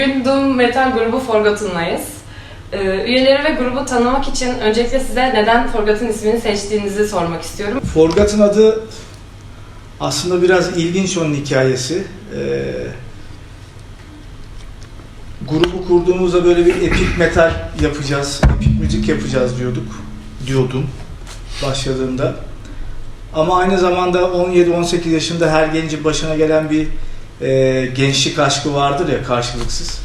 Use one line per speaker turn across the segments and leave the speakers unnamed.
Bugün Doom Metal grubu Forgotten'layız. Üyeleri ve grubu tanımak için öncelikle size neden Forgotten ismini seçtiğinizi sormak istiyorum.
Forgotten adı aslında biraz ilginç, onun hikayesi. Grubu kurduğumuzda böyle bir epik metal yapacağız, epik müzik yapacağız diyordum başladığımda. Ama aynı zamanda 17-18 yaşında her gencin başına gelen bir gençlik aşkı vardır ya, karşılıksız.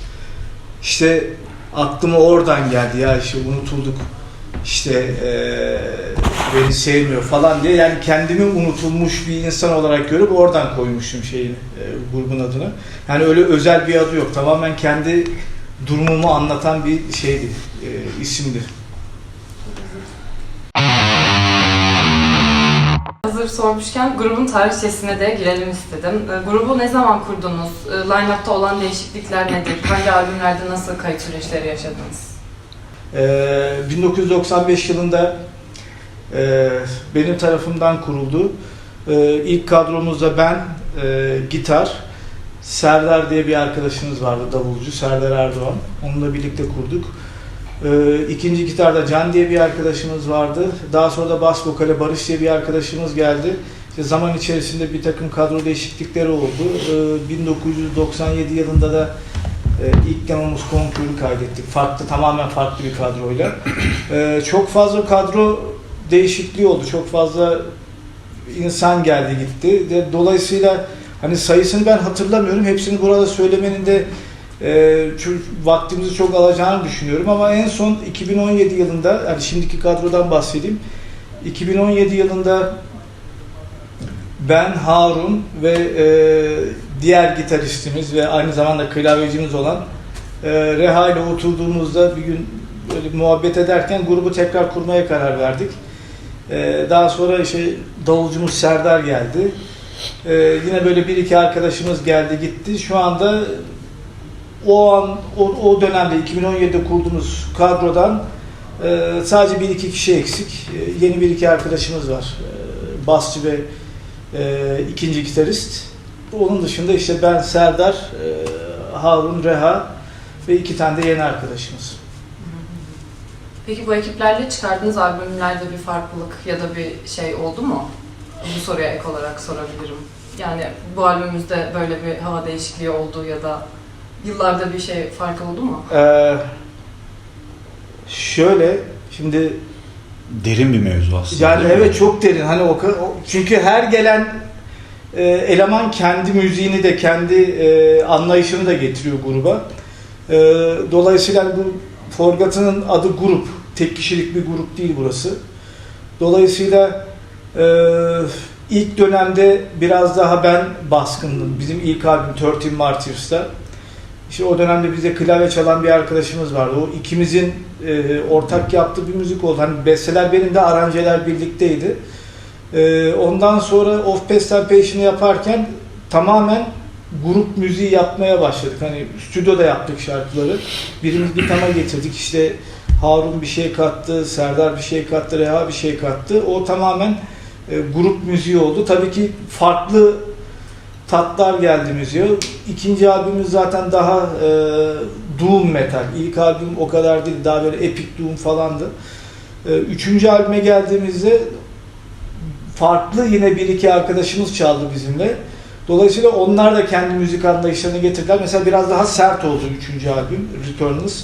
İşte aklıma oradan geldi, ya işte unutulduk, işte beni sevmiyor falan diye, yani kendimi unutulmuş bir insan olarak görüp oradan koymuştum grubun adını. Yani öyle özel bir adı yok, tamamen kendi durumumu anlatan bir şeydi, isimdi.
Hazır sormuşken grubun tarihçesine de girelim istedim. Grubu ne zaman kurdunuz? Line-up'ta olan değişiklikler nedir? Hangi albümlerde nasıl kayıt süreçleri yaşadınız?
1995 yılında benim tarafımdan kuruldu. İlk kadromuzda ben, gitar, Serdar diye bir arkadaşımız vardı, davulcu Serdar Erdoğan. Onunla birlikte kurduk. İkinci gitarda Can diye bir arkadaşımız vardı. Daha sonra da bas vokale Barış diye bir arkadaşımız geldi. İşte zaman içerisinde bir takım kadro değişiklikleri oldu. 1997 yılında da ilk demomuz Conqueror'u kaydettik. Tamamen farklı bir kadroyla. Çok fazla kadro değişikliği oldu. Çok fazla insan geldi gitti. Dolayısıyla hani sayısını ben hatırlamıyorum. Hepsini burada söylemenin de vaktimizi çok alacağını düşünüyorum, ama en son 2017 yılında, yani şimdiki kadrodan bahsedeyim. 2017 yılında ben, Harun ve diğer gitaristimiz ve aynı zamanda klavyecimiz olan Reha ile oturduğumuzda bir gün böyle muhabbet ederken grubu tekrar kurmaya karar verdik. Daha sonra davulcumuz Serdar geldi. Yine böyle bir iki arkadaşımız geldi gitti. Şu anda o dönemde 2017'de kurduğumuz kadrodan sadece bir iki kişi eksik. Yeni bir iki arkadaşımız var. Basçı ve ikinci gitarist. Onun dışında işte ben, Serdar, Harun, Reha ve iki tane de yeni arkadaşımız.
Peki bu ekiplerle çıkardığınız albümlerde bir farklılık ya da bir şey oldu mu? Bu soruya ek olarak sorabilirim. Yani bu albümümüzde böyle bir hava değişikliği oldu ya da yıllarda bir şey fark oldu mu?
Şöyle, şimdi
derin bir mevzu aslında.
Yani evet, çok derin. Hani çünkü her gelen eleman kendi müziğini de, kendi anlayışını da getiriyor gruba. Dolayısıyla bu Forgotten'ın adı grup. Tek kişilik bir grup değil burası. Dolayısıyla ilk dönemde biraz daha ben baskındım. Bizim ilk albüm 13 Martyrs'ta. İşte o dönemde bize klavye çalan bir arkadaşımız vardı. O ikimizin ortak yaptığı bir müzik oldu. Hani besteler benim de, aranjeler birlikteydi. Ondan sonra Of Past and Passion'ı yaparken tamamen grup müziği yapmaya başladık. Hani stüdyoda yaptık şarkıları. Birimiz bir tema getirdik. İşte Harun bir şey kattı, Serdar bir şey kattı, Reha bir şey kattı. O tamamen grup müziği oldu. Tabii ki farklı tatlar geldi müziğe. İkinci albümümüz zaten daha doom metal. İlk albüm o kadar değil, daha böyle epic doom falandı. Üçüncü albüme geldiğimizde farklı yine bir iki arkadaşımız çaldı bizimle. Dolayısıyla onlar da kendi müzik anlayışlarını getirdiler. Mesela biraz daha sert oldu üçüncü albüm, Returnals.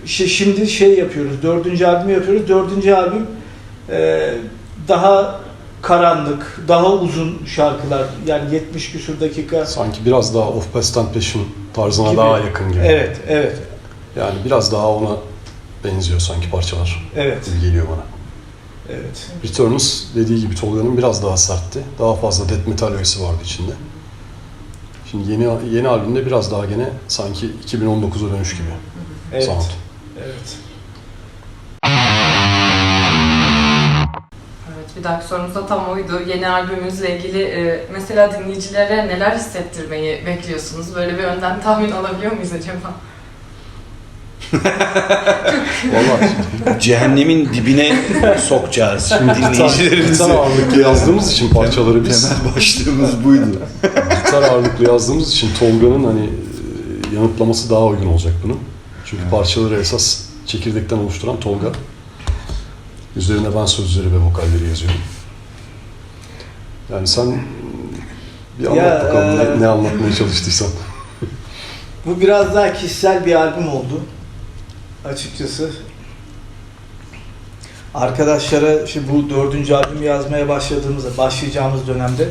Şimdi yapıyoruz, dördüncü albümü yapıyoruz. Dördüncü albüm daha karanlık, daha uzun şarkılar, yani 70 küsur dakika.
Sanki biraz daha Of Past and Passion tarzına
gibi.
daha yakın gibi.
Evet, evet.
Yani biraz daha ona benziyor sanki parçalar.
Evet.
Gibi geliyor bana.
Evet.
Returnals dediği gibi Tolga'nın biraz daha sertti. Daha fazla death metal öğesi vardı içinde. Şimdi yeni albümde biraz daha gene sanki 2019'a dönüş gibi.
Evet.
Sound.
Evet.
Bir dahaki sorumuz da tam oydu. Yeni albümünüzle ilgili mesela dinleyicilere neler hissettirmeyi bekliyorsunuz? Böyle bir önden tahmin alabiliyor muyuz acaba?
Vallahi cehennemin dibine sokacağız şimdi dinleyicilerimizi.
Gitar ağırlıklı yazdığımız için parçaları biz.
Temel başlığımız buydu.
Gitar ağırlıklı yazdığımız için Tolga'nın hani yanıtlaması daha uygun olacak bunun. Çünkü parçaları esas çekirdekten oluşturan Tolga. Üzerine ben sözleri ve vokalleri yazıyorum. Yani sen bir anlat bakalım ne anlatmaya çalıştıysan.
Bu biraz daha kişisel bir albüm oldu. Açıkçası. Arkadaşlara şimdi bu 4. albümü yazmaya başlayacağımız dönemde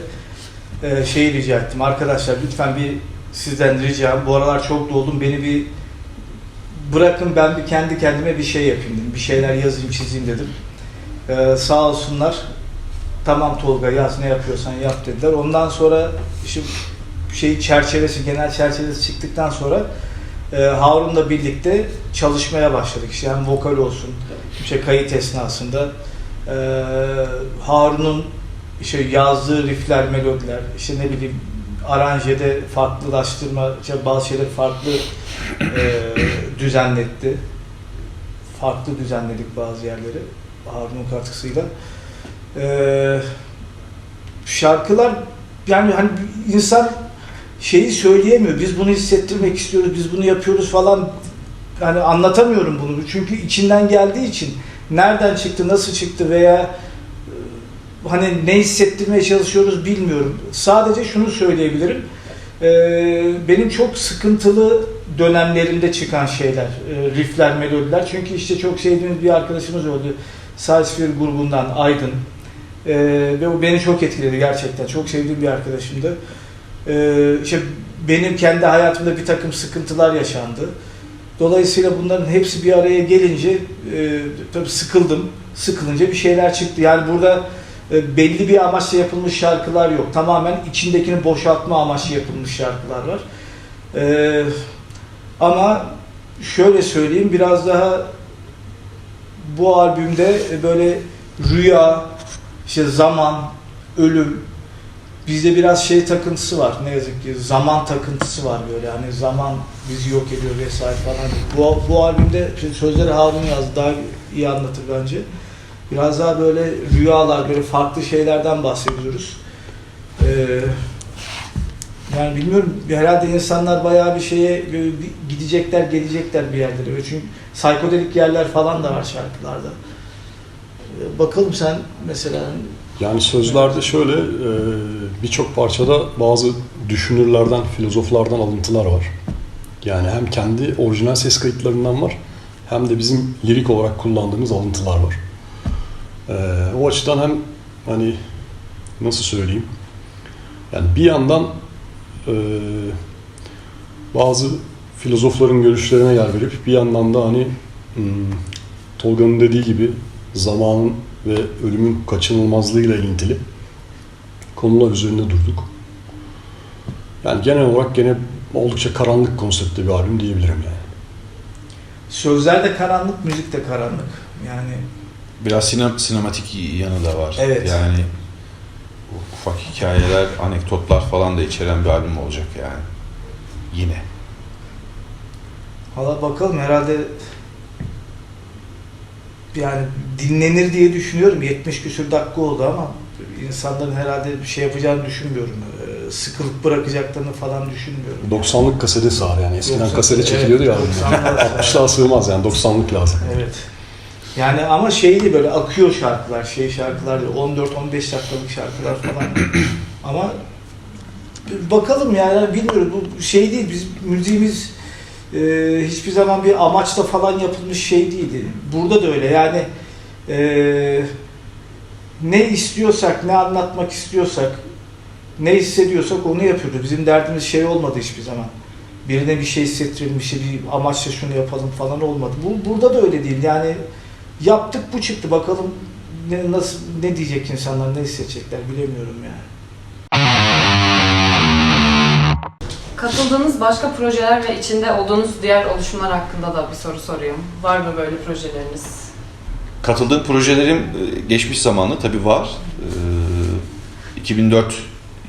şeyi rica ettim. Arkadaşlar lütfen bir sizden ricam, bu aralar çok doldum, beni bir bırakın, ben bir kendi kendime bir şey yapayım dedim. Bir şeyler yazayım, çizeyim dedim. Sağ olsunlar. Tamam Tolga, yaz, ne yapıyorsan yap dediler. Ondan sonra işte genel çerçevesi çıktıktan sonra Harun'la birlikte çalışmaya başladık. İşte hem vokal olsun, kayıt esnasında Harun'un yazdığı riffler, melodiler, ne bileyim aranjede farklılaştırma, bazı şeyleri farklı düzenletti. Farklı düzenledik bazı yerleri Harun'un katkısıyla. Şarkılar, yani hani insan şeyi söyleyemiyor. Biz bunu hissettirmek istiyoruz, biz bunu yapıyoruz falan. Yani anlatamıyorum bunu. Çünkü içinden geldiği için nereden çıktı, nasıl çıktı veya hani ne hissettirmeye çalışıyoruz bilmiyorum. Sadece şunu söyleyebilirim. Benim çok sıkıntılı dönemlerimde çıkan şeyler, riffler, melodiler. Çünkü işte çok sevdiğimiz bir arkadaşımız oldu. Salsifir grubundan Aydın. Ve o beni çok etkiledi gerçekten. Çok sevdiğim bir arkadaşımdı. Benim kendi hayatımda bir takım sıkıntılar yaşandı. Dolayısıyla bunların hepsi bir araya gelince tabii sıkıldım. Sıkılınca bir şeyler çıktı. Yani burada belli bir amaçla yapılmış şarkılar yok. Tamamen içindekini boşaltma amaçlı yapılmış şarkılar var. Ama şöyle söyleyeyim, biraz daha bu albümde böyle rüya, zaman, ölüm, bizde biraz takıntısı var, ne yazık ki zaman takıntısı var, böyle hani zaman bizi yok ediyor vesaire falan. Bu albümde sözleri Harun yazdı, daha iyi anlatır bence. Biraz daha böyle rüyalar, böyle farklı şeylerden bahsediyoruz. Yani bilmiyorum, herhalde insanlar bayağı bir şeye gidecekler, gelecekler bir yerlere. Çünkü psikodelik yerler falan da var şarkılarda. Bakalım sen mesela.
Yani sözlerde şöyle, birçok parçada bazı düşünürlerden, filozoflardan alıntılar var. Yani hem kendi orijinal ses kayıtlarından var, hem de bizim lirik olarak kullandığımız alıntılar var. O açıdan hem hani nasıl söyleyeyim, yani bir yandan bazı filozofların görüşlerine yer verip bir yandan da hani Tolga'nın dediği gibi zamanın ve ölümün kaçınılmazlığıyla ilintili konular üzerinde durduk. Yani genel olarak gene oldukça karanlık konseptli bir albüm diyebilirim yani.
Sözler de karanlık, müzik de karanlık. Yani
biraz sinematik yanı da var.
Evet.
Yani ufak hikayeler, anekdotlar falan da içeren bir albüm olacak yani. Yine.
Valla bakalım, herhalde yani dinlenir diye düşünüyorum. 70 küsur dakika oldu ama insanların herhalde bir şey yapacağını düşünmüyorum. Sıkılıp bırakacaklarını falan düşünmüyorum.
90'lık kasete sığar yani. Eskiden
90,
kasete çekiliyordu ya.
90'lar
60'lığa sığmaz yani, 90'lık lazım.
Evet. Yani ama şeydi, böyle akıyor şarkılar, şarkılar 14-15 dakikalık şarkılar falan. Ama bakalım yani, bilmiyorum, bu değil, biz müziğimiz hiçbir zaman bir amaçla falan yapılmış değildi. Burada da öyle yani, ne istiyorsak, ne anlatmak istiyorsak, ne hissediyorsak onu yapıyoruz. Bizim derdimiz olmadı hiçbir zaman. Birine bir şey hissettirelim, bir amaçla şunu yapalım falan olmadı. Burada da öyle değil yani, yaptık, bu çıktı, bakalım ne diyecek insanlar, ne hissedecekler bilemiyorum yani.
Katıldığınız başka projeler ve içinde olduğunuz diğer oluşumlar hakkında da bir soru sorayım. Var mı böyle projeleriniz?
Katıldığım projelerim geçmiş zamanlı tabii var. 2004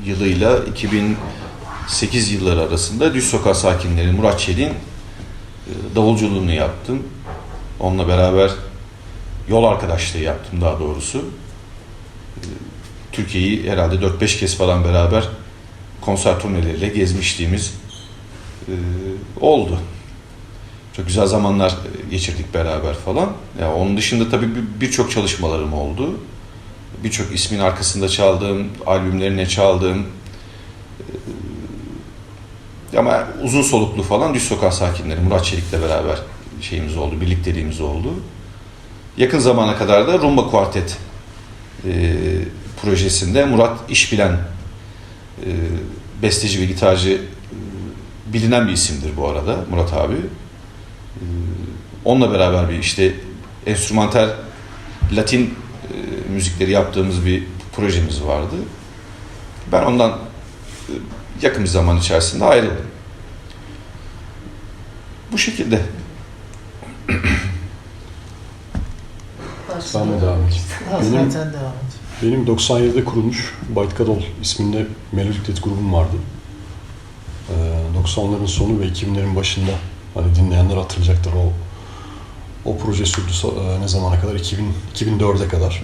yılıyla 2008 yılları arasında Düz Sokak sakinleri Murat Çelik'in davulculuğunu yaptım. Onunla beraber yol arkadaşlığı yaptım daha doğrusu. Türkiye'yi herhalde 4-5 kez falan beraber konser turneleriyle gezmişliğimiz oldu. Çok güzel zamanlar geçirdik beraber falan. Ya onun dışında tabii birçok çalışmalarım oldu. Birçok ismin arkasında çaldığım, albümlerine çaldığım ama uzun soluklu falan Düz Sokak Sakinleri, Murat Çelik'le beraber şeyimiz oldu, birlikteliğimiz oldu. Yakın zamana kadar da Rumba Kuartet projesinde Murat İşbilen besteci ve gitarcı, bilinen bir isimdir bu arada Murat abi. Onunla beraber bir işte enstrümantal Latin müzikleri yaptığımız bir projemiz vardı. Ben ondan yakın bir zaman içerisinde ayrıldım. Bu şekilde.
Ben de devam edeyim. Benim-
Sen devam et.
Benim 97'de kurulmuş Bayt Kadol isminde melodik death grubum vardı. 90'ların sonu ve 2000'lerin başında, hani dinleyenler hatırlayacaktır, o proje sürdü ne zamana kadar? 2004'e kadar.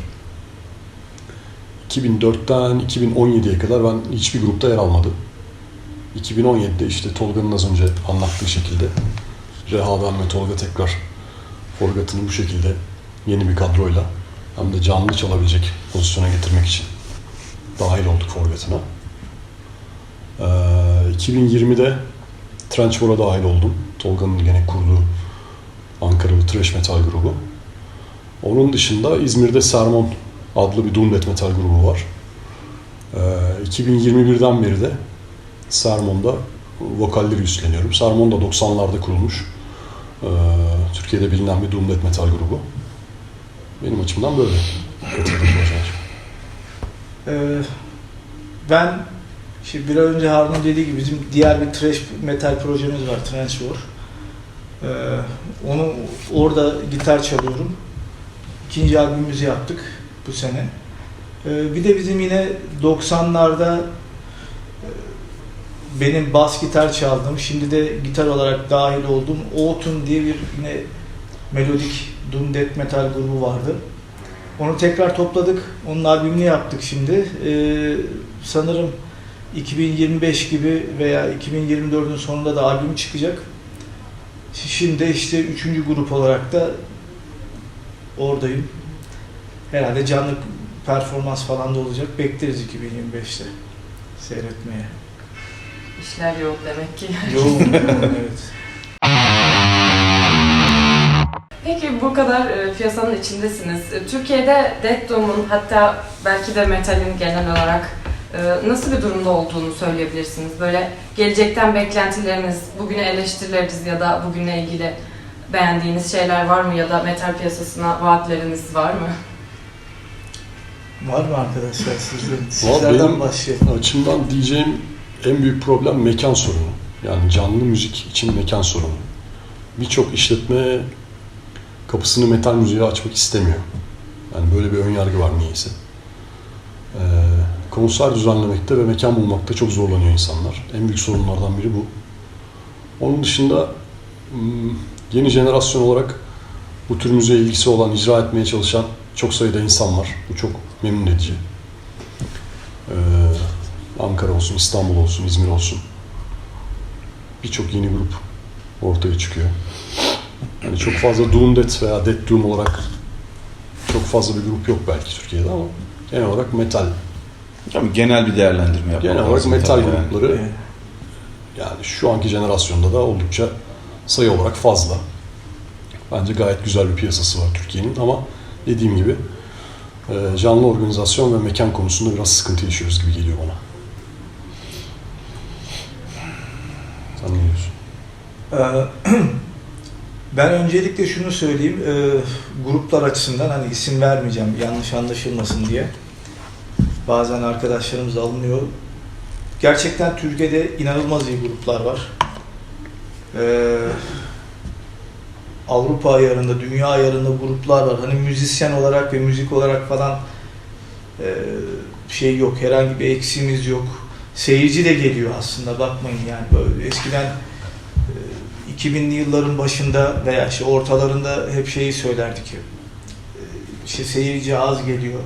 2004'ten 2017'ye kadar ben hiçbir grupta yer almadım. 2017'de işte Tolga'nın az önce anlattığı şekilde Reha, ben ve Tolga tekrar Forgott'ını bu şekilde yeni bir kadroyla hem de canlı çalabilecek pozisyona getirmek için dahil olduk Forgott'ına. 2020'de Trench War'a dahil oldum. Tolga'nın gene kurduğu Ankaralı thrash metal grubu. Onun dışında İzmir'de Sermon adlı bir doom death metal grubu var. 2021'den beri de Sermon'da vokalleri üstleniyorum. Sermon da 90'larda kurulmuş. Türkiye'de bilinen bir doom death metal grubu. Benim açımdan böyle katıldığım projeler.
Ben şimdi bir önce Harun dediği gibi bizim diğer bir thrash metal projemiz var, Trench War. Onu orada gitar çalıyorum. İkinci albümümüzü yaptık bu sene. Bir de bizim yine 90'larda benim bas gitar çaldığım, şimdi de gitar olarak dahil olduğum Autumn diye bir yine melodik doom death metal grubu vardı. Onu tekrar topladık. Onun albümünü yaptık şimdi. Sanırım 2025 gibi veya 2024'ün sonunda da albüm çıkacak. Şimdi işte 3. grup olarak da oradayım. Herhalde canlı performans falan da olacak. Bekleriz 2025'te seyretmeye.
İşler yoğun demek ki.
Yoğun, evet.
Peki bu kadar piyasanın içindesiniz. Türkiye'de Death Doom'un, hatta belki de metalin genel olarak nasıl bir durumda olduğunu söyleyebilirsiniz? Böyle gelecekten beklentileriniz, bugüne eleştirileriniz ya da bugünle ilgili beğendiğiniz şeyler var mı? Ya da metal piyasasına vaatleriniz var mı?
Var mı arkadaşlar sizden?
Var,
Sizlerden
benim
başlayalım.
açımdan diyeceğim en büyük problem mekan sorunu. Yani canlı müzik için mekan sorunu. Birçok işletme kapısını metal müziğe açmak istemiyor. Yani böyle bir önyargı var niyeyse. Konser düzenlemekte ve mekan bulmakta çok zorlanıyor insanlar. En büyük sorunlardan biri bu. Onun dışında yeni jenerasyon olarak bu tür müziğe ilgisi olan, icra etmeye çalışan çok sayıda insan var. Bu çok memnun edici. Ankara olsun, İstanbul olsun, İzmir olsun. Birçok yeni grup ortaya çıkıyor. Yani çok fazla Doom Death veya Death Doom olarak çok fazla bir grup yok belki Türkiye'de ama genel olarak metal.
Tabii genel bir değerlendirme yapmak
Genel olarak
lazım
metal
tabii
grupları
Evet.
yani şu anki jenerasyonda da oldukça sayı olarak fazla. Bence gayet güzel bir piyasası var Türkiye'nin ama dediğim gibi canlı organizasyon ve mekan konusunda biraz sıkıntı yaşıyoruz gibi geliyor bana. Sen ne diyorsun?
Ben öncelikle şunu söyleyeyim, gruplar açısından hani isim vermeyeceğim yanlış anlaşılmasın diye. Bazen arkadaşlarımız alınıyor. Gerçekten Türkiye'de inanılmaz iyi gruplar var. Avrupa ayarında, dünya ayarında gruplar var. Hani müzisyen olarak ve müzik olarak falan şey yok, herhangi bir eksiğimiz yok. Seyirci de geliyor aslında, bakmayın yani böyle eskiden 2000'li yılların başında veya işte ortalarında hep şeyi söylerdik. İşte seyirci az geliyor,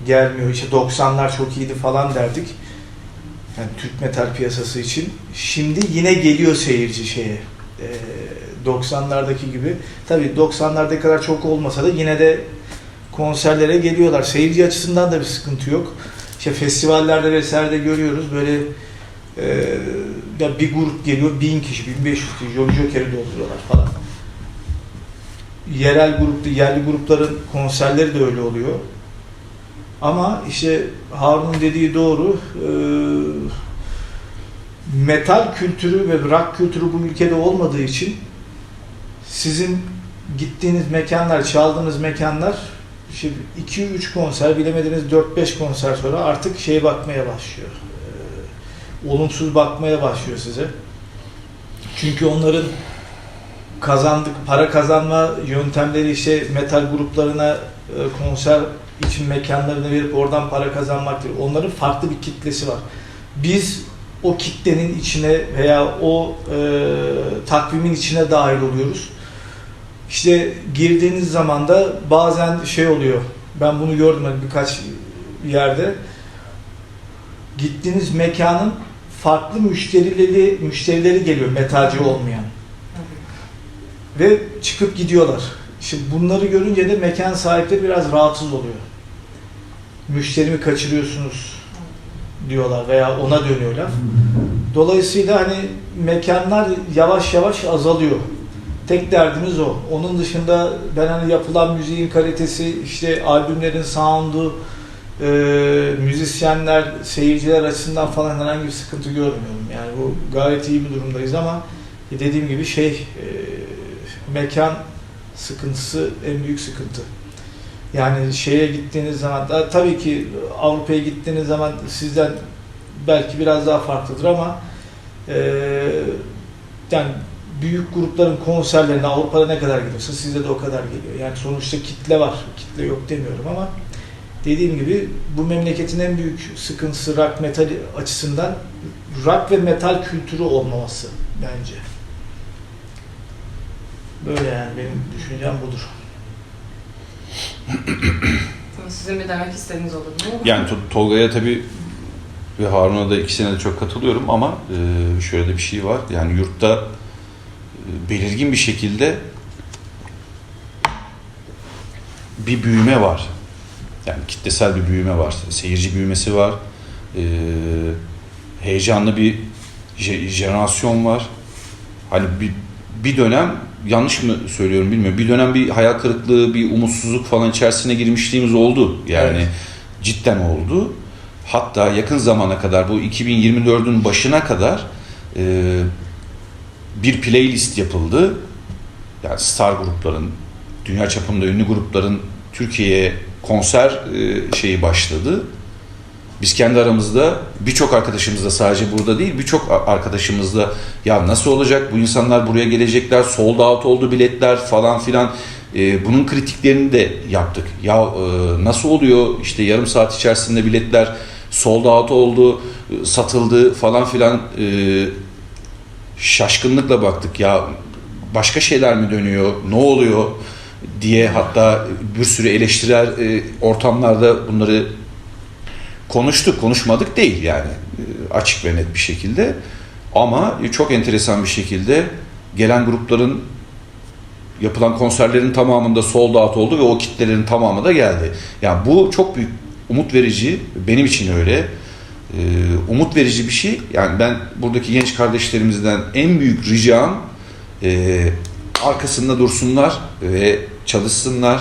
gelmiyor. İşte 90'lar çok iyiydi falan derdik. Yani Türk metal piyasası için. Şimdi yine geliyor seyirci şeye. 90'lardaki gibi. Tabii 90'lardaki kadar çok olmasa da yine de konserlere geliyorlar. Seyirci açısından da bir sıkıntı yok. İşte festivallerde vesaire de görüyoruz. Böyle ya bir grup geliyor, 1000 kişi, 1500 kişi Joker'i dolduruyorlar falan. Yerli grupların konserleri de öyle oluyor. Ama işte Harun'un dediği doğru. Metal kültürü ve rock kültürü bu ülkede olmadığı için sizin gittiğiniz mekanlar, çaldığınız mekanlar işte 2-3 konser, bilemediniz 4-5 konser sonra artık bakmaya başlıyor. Olumsuz bakmaya başlıyor size. Çünkü onların para kazanma yöntemleri işte metal gruplarına konser için mekanlarını verip oradan para kazanmak değil. Onların farklı bir kitlesi var. Biz o kitlenin içine veya o takvimin içine dahil oluyoruz. İşte girdiğiniz zaman da bazen oluyor. Ben bunu gördüm birkaç yerde. Gittiğiniz mekanın farklı müşterileri geliyor, metalci olmayan. Ve çıkıp gidiyorlar. İşte bunları görünce de mekan sahipleri biraz rahatsız oluyor. Müşterimi kaçırıyorsunuz diyorlar veya ona dönüyorlar. Dolayısıyla hani mekanlar yavaş yavaş azalıyor. Tek derdimiz o. Onun dışında ben hani yapılan müziğin kalitesi, işte albümlerin sound'u, müzisyenler, seyirciler açısından falan herhangi bir sıkıntı görmüyorum. Yani bu gayet iyi bir durumdayız ama dediğim gibi mekan sıkıntısı en büyük sıkıntı. Yani gittiğiniz zaman da tabii ki Avrupa'ya gittiğiniz zaman sizden belki biraz daha farklıdır ama yani büyük grupların konserlerine Avrupa'da ne kadar gidiyorsa sizde de o kadar geliyor. Yani sonuçta kitle var. Kitle yok demiyorum ama dediğim gibi bu memleketin en büyük sıkıntısı rock metal açısından rock ve metal kültürü olmaması bence. Böyle yani benim düşüncem budur.
Sizin bir demek istediğiniz olur mu?
Yani Tolga'ya tabii ve Harun'a da ikisine de çok katılıyorum ama şöyle de bir şey var. Yani yurtta belirgin bir şekilde bir büyüme var. Yani kitlesel bir büyüme var. Seyirci büyümesi var. Heyecanlı bir jenerasyon var. Hani bir dönem, yanlış mı söylüyorum bilmiyorum, bir dönem bir hayal kırıklığı, bir umutsuzluk falan içerisine girmişliğimiz oldu. Yani evet. Cidden oldu. Hatta yakın zamana kadar, bu 2024'ün başına kadar bir playlist yapıldı. Yani star grupların, dünya çapında ünlü grupların Türkiye'ye konser başladı. Biz kendi aramızda birçok arkadaşımızla, sadece burada değil birçok arkadaşımızla ya nasıl olacak, bu insanlar buraya gelecekler, sold out oldu biletler falan filan, bunun kritiklerini de yaptık. Ya nasıl oluyor işte yarım saat içerisinde biletler sold out oldu, satıldı falan filan, şaşkınlıkla baktık ya başka şeyler mi dönüyor, ne oluyor diye, hatta bir sürü eleştirel ortamlarda bunları konuşmadık değil yani, açık ve net bir şekilde. Ama çok enteresan bir şekilde gelen grupların, yapılan konserlerin tamamında sold out oldu ve o kitlelerin tamamı da geldi. Yani bu çok büyük umut verici, benim için öyle. Umut verici bir şey. Yani ben buradaki genç kardeşlerimizden en büyük ricam arkasında dursunlar ve çalışsınlar,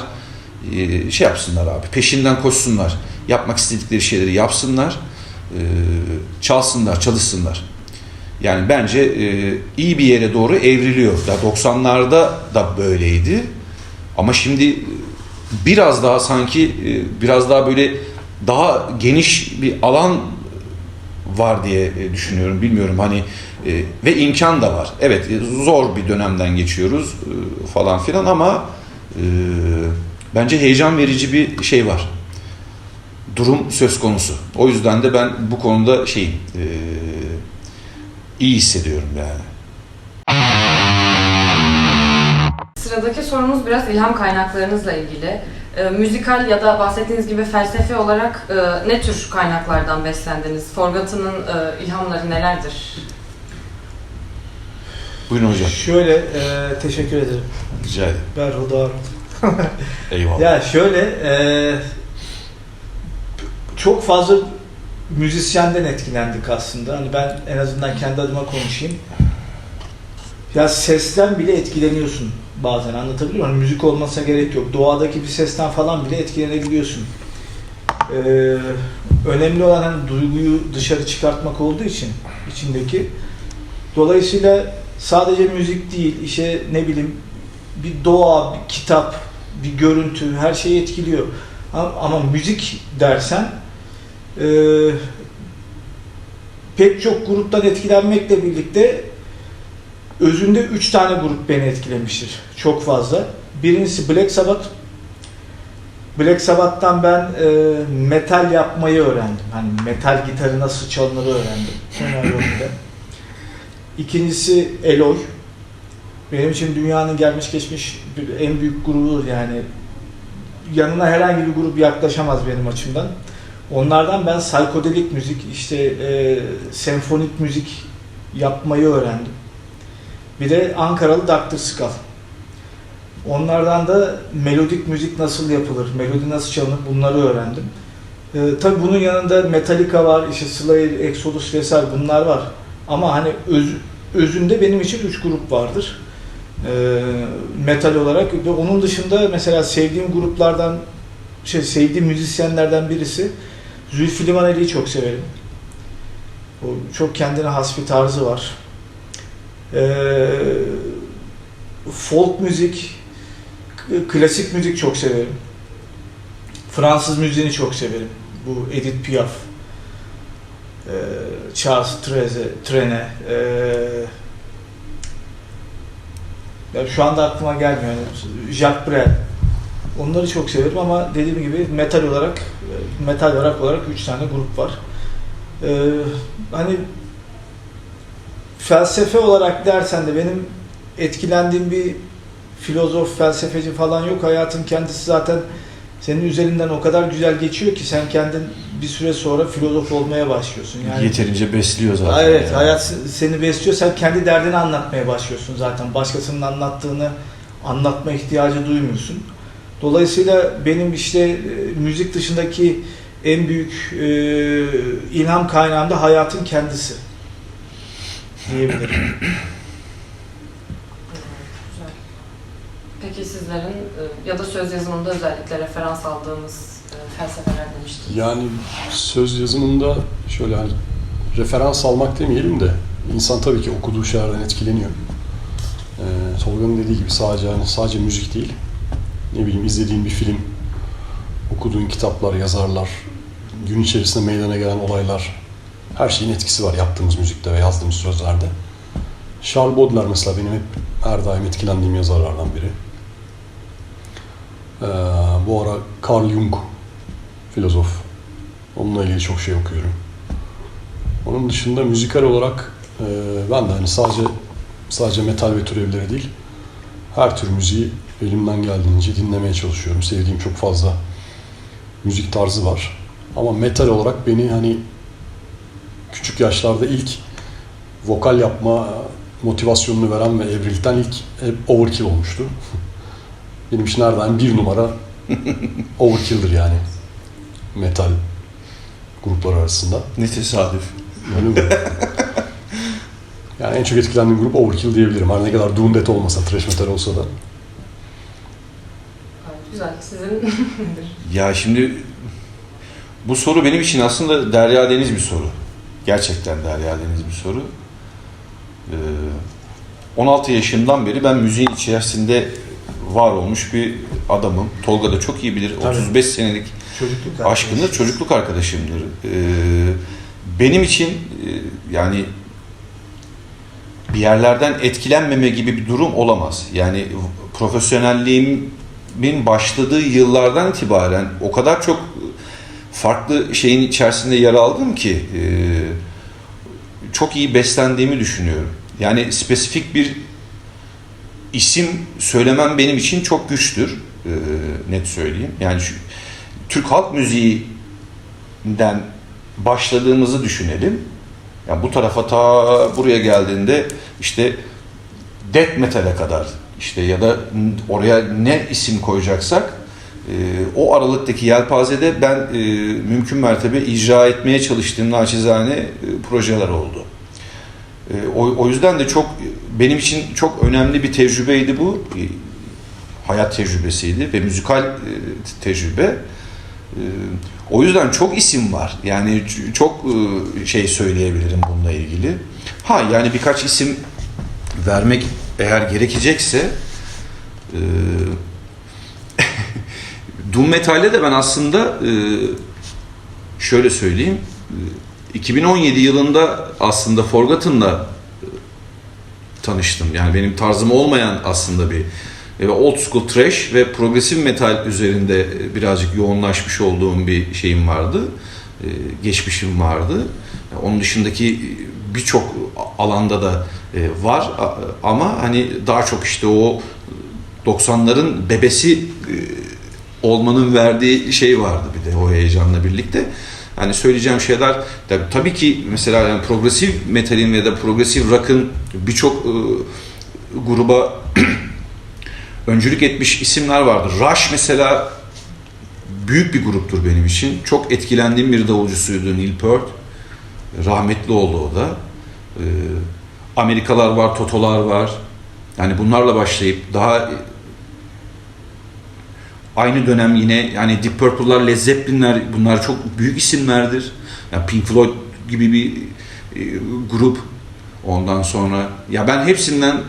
yapsınlar abi, peşinden koşsunlar. Yapmak istedikleri şeyleri yapsınlar, çalsınlar, çalışsınlar. Yani bence iyi bir yere doğru evriliyor. 90'larda da böyleydi. Ama şimdi biraz daha sanki biraz daha böyle daha geniş bir alan var diye düşünüyorum. Bilmiyorum hani ve imkan da var. Evet, zor bir dönemden geçiyoruz falan filan ama bence heyecan verici bir şey var. Durum söz konusu. O yüzden de ben bu konuda iyi hissediyorum yani.
sıradaki sorumuz biraz ilham kaynaklarınızla ilgili. Müzikal ya da bahsettiğiniz gibi felsefi olarak ne tür kaynaklardan beslendiniz? Forgotta'nın ilhamları nelerdir?
Buyurun hocam.
Şöyle, teşekkür ederim.
Rica ederim.
Berhudar.
Eyvallah.
Ya şöyle, çok fazla müzisyenden etkilendik aslında. Hani ben en azından kendi adıma konuşayım. Ya sesten bile etkileniyorsun bazen, anlatabiliyor muyum? Müzik olmasına gerek yok. Doğadaki bir sesten falan bile etkilenebiliyorsun. Önemli olan hani duyguyu dışarı çıkartmak olduğu için içindeki. Dolayısıyla sadece müzik değil, işte ne bileyim bir doğa, bir kitap, bir görüntü, her şeyi etkiliyor. Ama müzik dersen pek çok gruptan etkilenmekle birlikte özünde 3 tane grup beni etkilemiştir. Çok fazla. Birincisi Black Sabbath. Black Sabbath'tan ben metal yapmayı öğrendim. Hani metal gitarı nasıl çalınır öğrendim. İkincisi Eloy. Benim için dünyanın gelmiş geçmiş en büyük grubudur yani. Yanına herhangi bir grup yaklaşamaz benim açımdan. Onlardan ben psikodelik müzik, işte senfonik müzik yapmayı öğrendim. Bir de Ankaralı Dr. Skull. Onlardan da melodik müzik nasıl yapılır, melodi nasıl çalınır bunları öğrendim. Tabii bunun yanında Metallica var, işte Slayer, Exodus vesaire bunlar var. Ama hani özünde benim için 3 grup vardır. Metal olarak. Ve onun dışında mesela sevdiğim gruplardan, sevdiğim müzisyenlerden birisi Zülfü Livaneli'yi çok severim. O çok kendine has bir tarzı var. Folk müzik, klasik müzik çok severim. Fransız müziğini çok severim. Bu Edith Piaf, Charles Trenet, şu anda aklıma gelmiyor. Jacques Brel. Onları çok severim ama dediğim gibi metal olarak 3 tane grup var. Hani felsefe olarak dersen de benim etkilendiğim bir filozof, felsefeci falan yok. Hayatın kendisi zaten senin üzerinden o kadar güzel geçiyor ki sen kendin bir süre sonra filozof olmaya başlıyorsun. Yani
yeterince besliyor zaten.
Evet,
yani.
hayat seni besliyor. Sen kendi derdini anlatmaya başlıyorsun zaten. Başkasının anlattığını anlatma ihtiyacı duymuyorsun. Dolayısıyla benim işte müzik dışındaki en büyük ilham kaynağım da hayatın kendisi diyebilirim.
Güzel. Peki sizlerin ya da söz yazımında özellikle referans aldığınız felsefeler demiştiniz.
Yani söz yazımında şöyle hani referans almak demeyelim de insan tabii ki okuduğu şeylerden etkileniyor. Tolga'nın dediği gibi sadece müzik değil. Ne bileyim izlediğin bir film, okuduğun kitaplar, yazarlar, gün içerisinde meydana gelen olaylar, her şeyin etkisi var yaptığımız müzikte ve yazdığımız sözlerde. Charles Baudelaire mesela benim hep her daim etkilendiğim yazarlardan biri. Bu ara Carl Jung, filozof. Onunla ilgili çok şey okuyorum. Onun dışında müzikal olarak ben de hani sadece metal ve türevleri değil, her tür müziği elimden geldiğince dinlemeye çalışıyorum. Sevdiğim çok fazla müzik tarzı var. Ama metal olarak beni hani küçük yaşlarda ilk vokal yapma motivasyonunu veren ve evrilten ilk hep Overkill olmuştu. Benim için her daim bir numara Overkill'dir yani. Metal gruplar arasında.
Ne tesadüf.
Öyle mi? Yani en çok etkilendiğim grup Overkill diyebilirim. Her ne kadar Doom Death olmasa, thrash metal olsa da.
Güzel. Sizin nedir?
Ya şimdi bu soru benim için aslında derya deniz bir soru. Gerçekten derya deniz bir soru. 16 yaşımdan beri ben müziğin içerisinde var olmuş bir adamım. Tolga da çok iyi bilir.
Tabii.
35 senelik aşkındır, çocukluk arkadaşımdır. Benim için yani bir yerlerden etkilenmeme gibi bir durum olamaz. Yani profesyonelliğimin başladığı yıllardan itibaren o kadar çok farklı şeyin içerisinde yer aldım ki çok iyi beslendiğimi düşünüyorum. Yani spesifik bir isim söylemem benim için çok güçtür. Net söyleyeyim. Yani Türk halk müziğinden başladığımızı düşünelim. Yani bu tarafa ta buraya geldiğinde işte death metal'e kadar işte ya da oraya ne isim koyacaksak o aralıktaki yelpazede ben mümkün mertebe icra etmeye çalıştığım naçizane projeler oldu. O yüzden de çok benim için çok önemli bir tecrübeydi bu. Hayat tecrübesiydi ve müzikal tecrübe. O yüzden çok isim var. Yani çok şey söyleyebilirim bununla ilgili. Yani birkaç isim vermek eğer gerekecekse Doom Metal'de de ben aslında şöyle söyleyeyim 2017 yılında aslında Forgotten'la tanıştım. Yani benim tarzım olmayan aslında bir old school thrash ve progresif metal üzerinde birazcık yoğunlaşmış olduğum bir şeyim vardı. Geçmişim vardı. Onun dışındaki birçok alanda da var ama hani daha çok işte o 90'ların bebesi olmanın verdiği şey vardı bir de o heyecanla birlikte. Hani söyleyeceğim şeyler tabii ki mesela yani progresif metalin ya da progresif rock'ın birçok gruba öncülük etmiş isimler vardır. Rush mesela büyük bir gruptur benim için. Çok etkilendiğim bir davulcusuydu Neil Peart. Rahmetli oldu o da. Amerikalar var, Totolar var. Yani bunlarla başlayıp daha aynı dönem yine yani Deep Purple'lar, Led Zeppelin'ler bunlar çok büyük isimlerdir. Yani Pink Floyd gibi bir grup. Ondan sonra ya ben hepsinden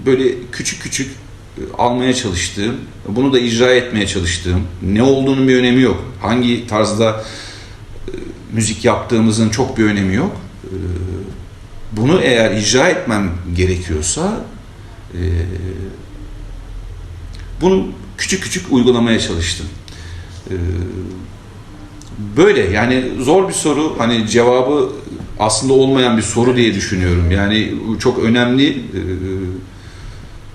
böyle küçük küçük almaya çalıştığım, bunu da icra etmeye çalıştığım, ne olduğunun bir önemi yok. Hangi tarzda müzik yaptığımızın çok bir önemi yok. Bunu eğer icra etmem gerekiyorsa bunu küçük küçük uygulamaya çalıştım. Böyle yani zor bir soru, hani cevabı aslında olmayan bir soru diye düşünüyorum. Yani çok önemli.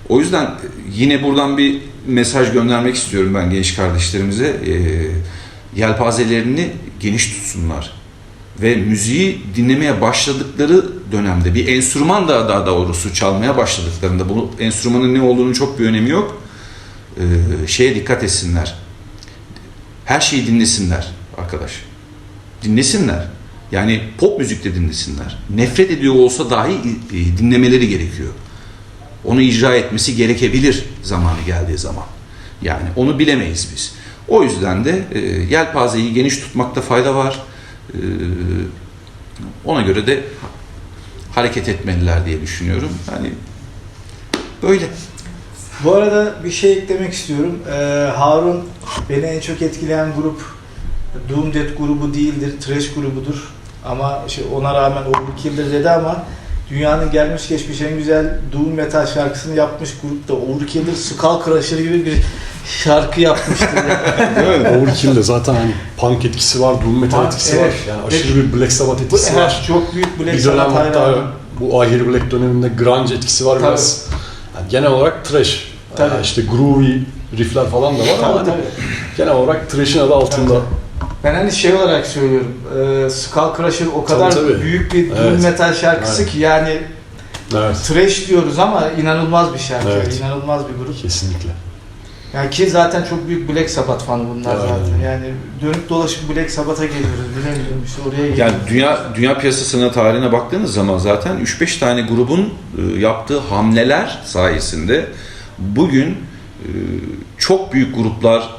O yüzden yine buradan bir mesaj göndermek istiyorum ben genç kardeşlerimize. Yelpazelerini geniş tutsunlar. Ve müziği dinlemeye başladıkları dönemde bir enstrüman da daha doğrusu çalmaya başladıklarında bu enstrümanın ne olduğunun çok bir önemi yok. Şeye dikkat etsinler. Her şeyi dinlesinler arkadaş. Dinlesinler. Yani pop müzikte dinlesinler. Nefret ediyor olsa dahi dinlemeleri gerekiyor. Onu icra etmesi gerekebilir zamanı geldiği zaman. Yani onu bilemeyiz biz. O yüzden de yelpazeyi geniş tutmakta fayda var. Ona göre de hareket etmeliler diye düşünüyorum. Yani böyle.
Bu arada bir şey eklemek istiyorum. Harun, beni en çok etkileyen grup Doom Death grubu değildir, thrash grubudur. Ama ona rağmen Overkill'dir dedi ama dünyanın gelmiş geçmiş en güzel Doom Metal şarkısını yapmış grup da Overkill'dir. Skull Crusher gibi bir şarkı yapmıştır.
Evet, Overkill'de zaten hani punk etkisi var, Doom Metal etkisi var. Yani aşırı bir Black Sabbath etkisi var.
Çok büyük Black
Bir dönem
Sabbath
hatta
hayranı.
bu I Hear Black döneminde grunge etkisi var biraz. Yani genel olarak thrash.
Tabii.
İşte groovy riffler falan da var ama hani genel olarak thrash'in adı altında.
Tabii. Ben hani şey olarak söylüyorum, Skull Crusher o kadar
Tabii.
büyük bir Doom Metal şarkısı ki yani thrash diyoruz ama inanılmaz bir şarkı, inanılmaz bir grup.
Kesinlikle.
Yani ki zaten çok büyük Black Sabbath fanı bunlar
Evet.
zaten. Yani dönüp dolaşıp Black Sabbath'a geliyoruz, bilemiyorum işte oraya geliyoruz.
Yani dünya piyasasına tarihine baktığınız zaman zaten 3-5 tane grubun yaptığı hamleler sayesinde bugün çok büyük gruplar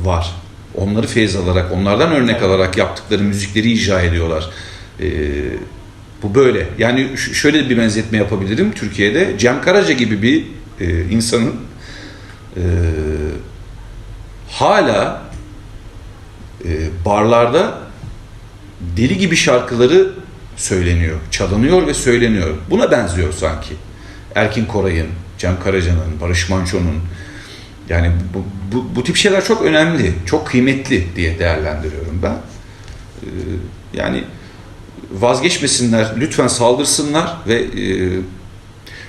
var. Onları feyz alarak, onlardan örnek alarak yaptıkları müzikleri icra ediyorlar. Bu böyle. Yani şöyle bir benzetme yapabilirim. Türkiye'de Cem Karaca gibi bir insanın hala barlarda deli gibi şarkıları söyleniyor, çalınıyor ve söyleniyor. Buna benziyor sanki. Erkin Koray'ın, Cem Karaca'nın, Barış Manço'nun. Yani bu tip şeyler çok önemli, çok kıymetli diye değerlendiriyorum ben. Yani vazgeçmesinler, lütfen saldırsınlar ve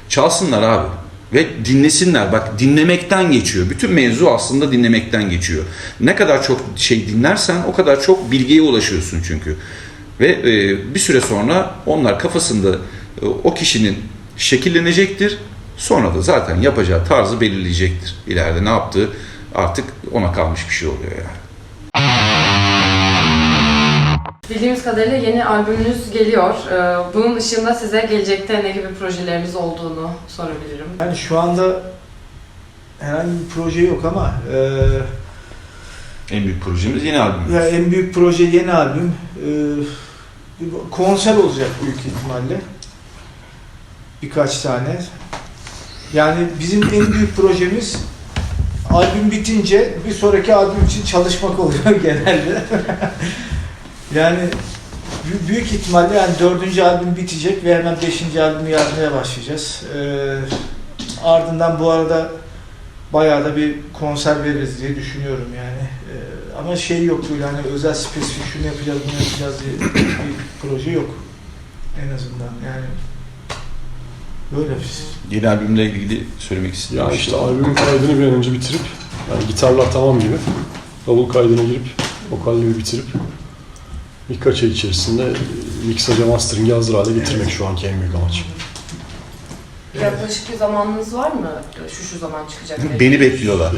çalsınlar abi. Ve dinlesinler. Bak, dinlemekten geçiyor. Bütün mevzu aslında dinlemekten geçiyor. Ne kadar çok şey dinlersen o kadar çok bilgiye ulaşıyorsun çünkü. Ve bir süre sonra onlar kafasında o kişinin şekillenecektir. Sonra da zaten yapacağı tarzı belirleyecektir. İleride ne yaptığı artık ona kalmış bir şey oluyor yani.
Bildiğimiz kadarıyla yeni albümünüz geliyor. Bunun ışığında size gelecekte ne gibi projeleriniz olduğunu sorabilirim.
Yani şu anda herhangi bir proje yok ama
En büyük projemiz yeni albüm.
ya en büyük proje yeni albüm. Bir konser olacak büyük ihtimalle. Birkaç tane. Yani bizim en büyük projemiz albüm bitince bir sonraki albüm için çalışmak oluyor genelde. Yani büyük ihtimalle yani 4. albüm bitecek ve hemen 5. albümü yazmaya başlayacağız. Ardından bu arada bayağı da bir konser veririz diye düşünüyorum yani. Ama şey yok böyle hani özel spesifik şunu yapacağız bunu yapacağız diye bir proje yok. En azından yani böyle bir şey.
Yeni albümle ilgili söylemek istediğim
Ya
bir
işte
şey var mı?
albümün kaydını bir an önce bitirip, yani gitarlar tamam gibi, davul kaydına girip, vokalleri bitirip birkaç ay içerisinde mixaja mastering'i hazır hale getirmek şu anki en büyük amaç.
Yaklaşık bir zamanınız var mı? Şu zaman çıkacak.
Beni bekliyorlar.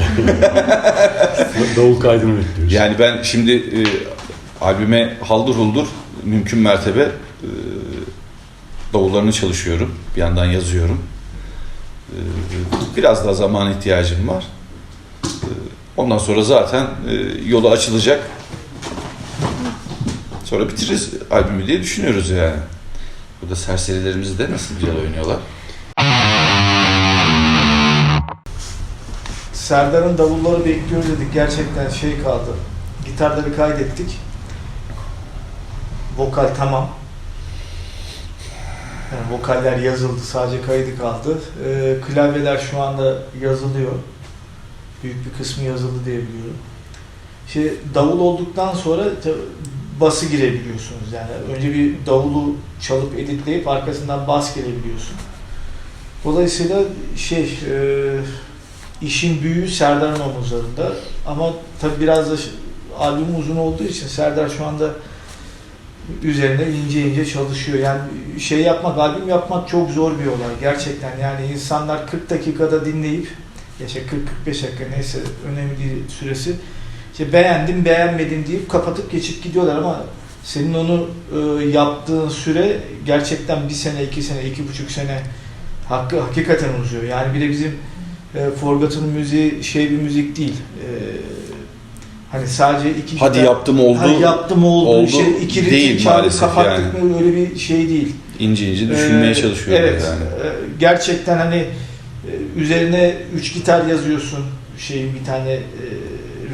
Davul kaydını bekliyoruz.
Yani ben şimdi albüme haldır huldur mümkün mertebe davullarını çalışıyorum. Bir yandan yazıyorum. Biraz daha zaman ihtiyacım var. Ondan sonra zaten yolu açılacak. Sonra bitiririz albümü diye düşünüyoruz yani. Burada serserilerimiz de nasıl güzel oynuyorlar.
Serdar'ın davulları bekliyoruz dedik. Gerçekten şey kaldı. Gitarda bir kaydettik. Vokal tamam. Yani vokaller yazıldı. Sadece kaydı kaldı. Klavyeler şu anda yazılıyor. Büyük bir kısmı yazıldı diye biliyorum. Davul olduktan sonra bası girebiliyorsunuz. Yani önce bir davulu çalıp editleyip arkasından bas girebiliyorsun. Dolayısıyla işin büyüğü Serdar'ın omuzlarında. Ama tabii biraz da albüm uzun olduğu için Serdar şu anda üzerine ince ince çalışıyor. Yani albüm yapmak çok zor bir olay gerçekten. Yani insanlar 40 dakikada dinleyip, 40-45 dakika neyse önemli değil süresi. Beğendim, beğenmedim deyip kapatıp geçip gidiyorlar ama senin onu yaptığın süre gerçekten 1 sene, 2 sene, 2,5 sene hakikaten uzuyor. Yani bir de bizim Forgotten müziği bir müzik değil. Hani sadece
hadi yaptım oldu.
Yaptım oldu. İki
değil
ritim çalıp
maalesef
kapattık
yani.
mı öyle bir şey değil.
İnce ince düşünmeye çalışıyorlar
evet,
yani.
Gerçekten hani üzerine 3 gitar yazıyorsun. Bir tane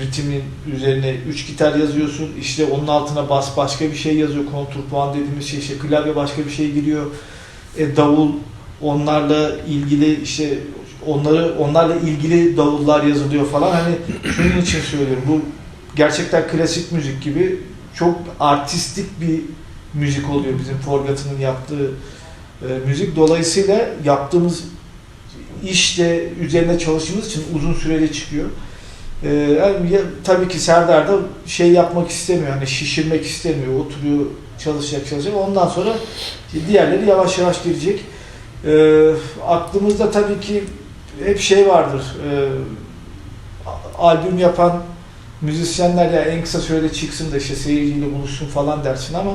ritmin üzerine 3 gitar yazıyorsun. İşte onun altına bas başka bir şey yazıyor. Kontrpuan dediğimiz şey. Klavye başka bir şey giriyor. Davul onlarla ilgili onlarla ilgili davullar yazılıyor falan. Hani şunun için söylüyorum. Bu gerçekten klasik müzik gibi çok artistik bir müzik oluyor bizim Forgotten'ın yaptığı müzik. Dolayısıyla yaptığımız işte üzerine çalıştığımız için uzun süreli çıkıyor. Tabii ki Serdar da yapmak istemiyor. Hani şişirmek istemiyor. Oturuyor, çalışacak. Ondan sonra diğerleri yavaş yavaş girecek. Aklımızda tabii ki hep vardır. Albüm yapan müzisyenler ya en kısa sürede çıksın da seyirciyle buluşsun falan dersin ama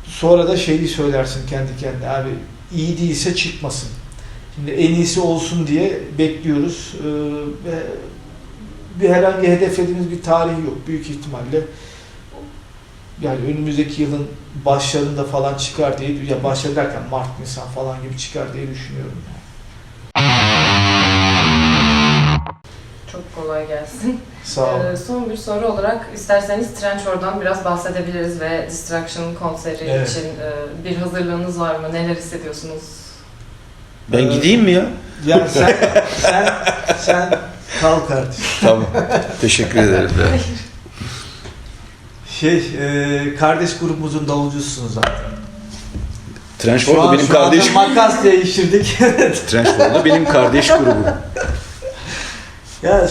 sonra da söylersin kendi kendine, abi iyi değilse çıkmasın. Şimdi en iyisi olsun diye bekliyoruz. Bir herhangi hedeflediğimiz bir tarih yok büyük ihtimalle. Yani önümüzdeki yılın başlarında falan çıkar diye, ya başlar derken Mart, Nisan falan gibi çıkar diye düşünüyorum.
Çok kolay gelsin.
Sağ olun.
Son bir soru olarak isterseniz Trenchor'dan biraz bahsedebiliriz ve Distraction konseri için bir hazırlığınız var mı? Neler hissediyorsunuz?
Ben gideyim mi ya?
Yani sen kal kardeşim.
Tamam. Teşekkür ederim.
Kardeş grubumuzun davulcususunuz zaten.
Trenchford'da benim kardeş
makas değiştirdik.
Trenchford'da benim kardeş grubum.
Ya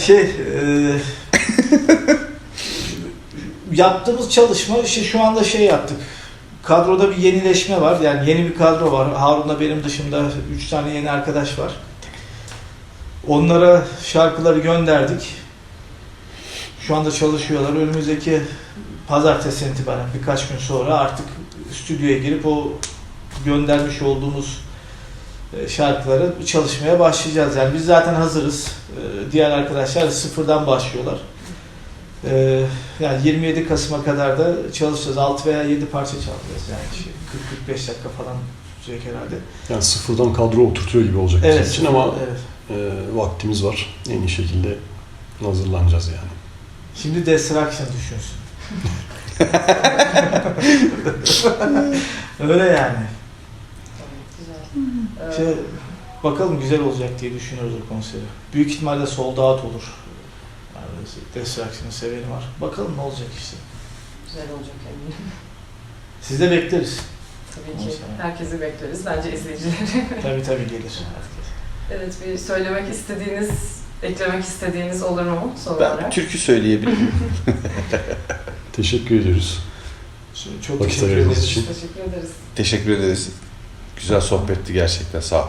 yaptığımız çalışma şu anda yaptık. Kadroda bir yenileşme var. Yani yeni bir kadro var. Harun'la benim dışında 3 tane yeni arkadaş var. Onlara şarkıları gönderdik. Şu anda çalışıyorlar. Önümüzdeki pazartesi itibaren birkaç gün sonra artık stüdyoya girip o göndermiş olduğumuz şarkıları çalışmaya başlayacağız. Yani biz zaten hazırız. Diğer arkadaşlar sıfırdan başlıyorlar. Yani 27 Kasım'a kadar da çalışacağız. 6 veya 7 parça çalacağız. Yani 40-45 dakika falan sürecek herhalde.
Yani sıfırdan kadro oturtuyor gibi olacak
Evet,
bizim için ama
evet.
vaktimiz var. En iyi şekilde hazırlanacağız yani.
Şimdi Destruction düşünsün. Öyle yani.
Güzel.
Bakalım güzel olacak diye düşünüyoruz o konseri. Büyük ihtimalle sold out olur. Yani Destruction'ın seveni var. Bakalım ne olacak işte.
Güzel olacak eminim.
Siz de bekleriz.
Tabii ki. Herkesi bekleriz. Bence izleyicileri.
Tabii gelir herkes.
Evet, bir söylemek istediğiniz, eklemek istediğiniz olur mu son
Ben
olarak?
türkü söyleyebilirim.
Teşekkür ediyoruz.
Çok
Vakit
teşekkür
ayırdığınız
ederiz.
için.
Teşekkür ederiz.
Teşekkür ederiz. Güzel sohbetti gerçekten. Sağ ol.